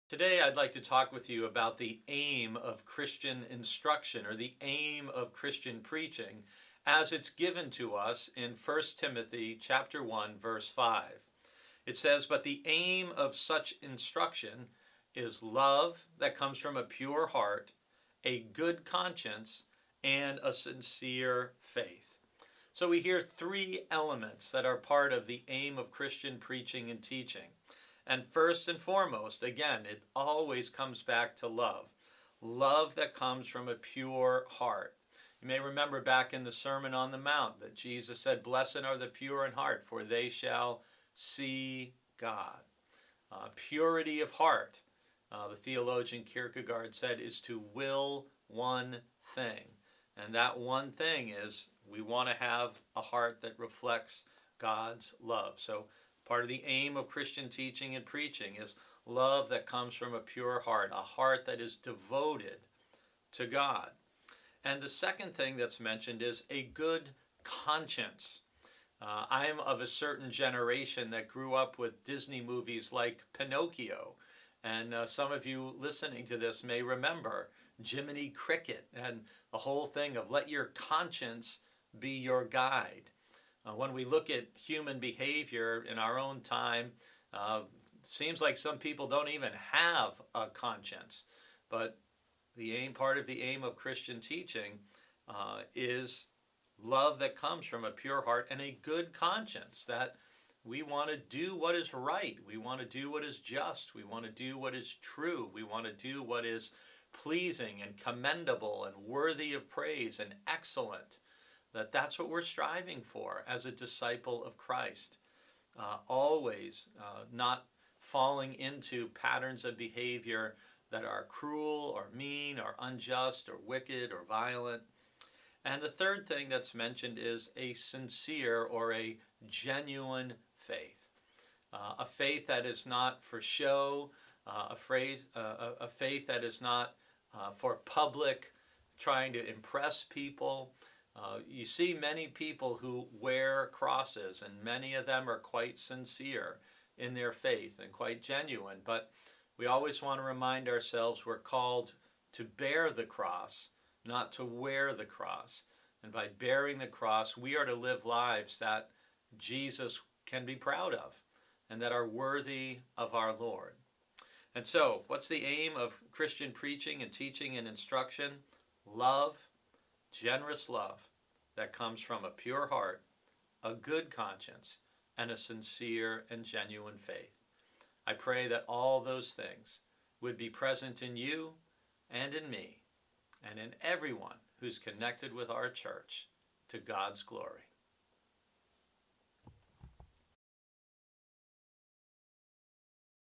Today, I'd like to talk with you about the aim of Christian instruction or the aim of Christian preaching as it's given to us in 1 Timothy chapter 1 verse 5. It says, "But the aim of such instruction is love that comes from a pure heart, a good conscience, and a sincere faith." So we hear three elements that are part of the aim of Christian preaching and teaching. And first and foremost, again, it always comes back to love. Love that comes from a pure heart. You may remember back in the Sermon on the Mount that Jesus said, "Blessed are the pure in heart, for they shall see God." Purity of heart, the theologian Kierkegaard said, is to will one thing. And that one thing is we want to have a heart that reflects God's love. So part of the aim of Christian teaching and preaching is love that comes from a pure heart, a heart that is devoted to God. And the second thing that's mentioned is a good conscience. I'm of a certain generation that grew up with Disney movies like Pinocchio. And some of you listening to this may remember Jiminy Cricket and the whole thing of let your conscience be your guide. When we look at human behavior in our own time, seems like some people don't even have a conscience. But part of the aim of Christian teaching is love that comes from a pure heart and a good conscience, that we want to do what is right. We want to do what is just. We want to do what is true. We want to do what is pleasing and commendable and worthy of praise and excellent. That's what we're striving for as a disciple of Christ. Always not falling into patterns of behavior that are cruel or mean or unjust or wicked or violent. And the third thing that's mentioned is a sincere or a genuine faith. A faith that is not for show, a faith that is not for public, trying to impress people. You see many people who wear crosses, and many of them are quite sincere in their faith and quite genuine. But we always want to remind ourselves we're called to bear the cross, not to wear the cross. And by bearing the cross, we are to live lives that Jesus can be proud of and that are worthy of our Lord. And so, what's the aim of Christian preaching and teaching and instruction? Love, generous love that comes from a pure heart, a good conscience, and a sincere and genuine faith. I pray that all those things would be present in you and in me and in everyone who's connected with our church, to God's glory.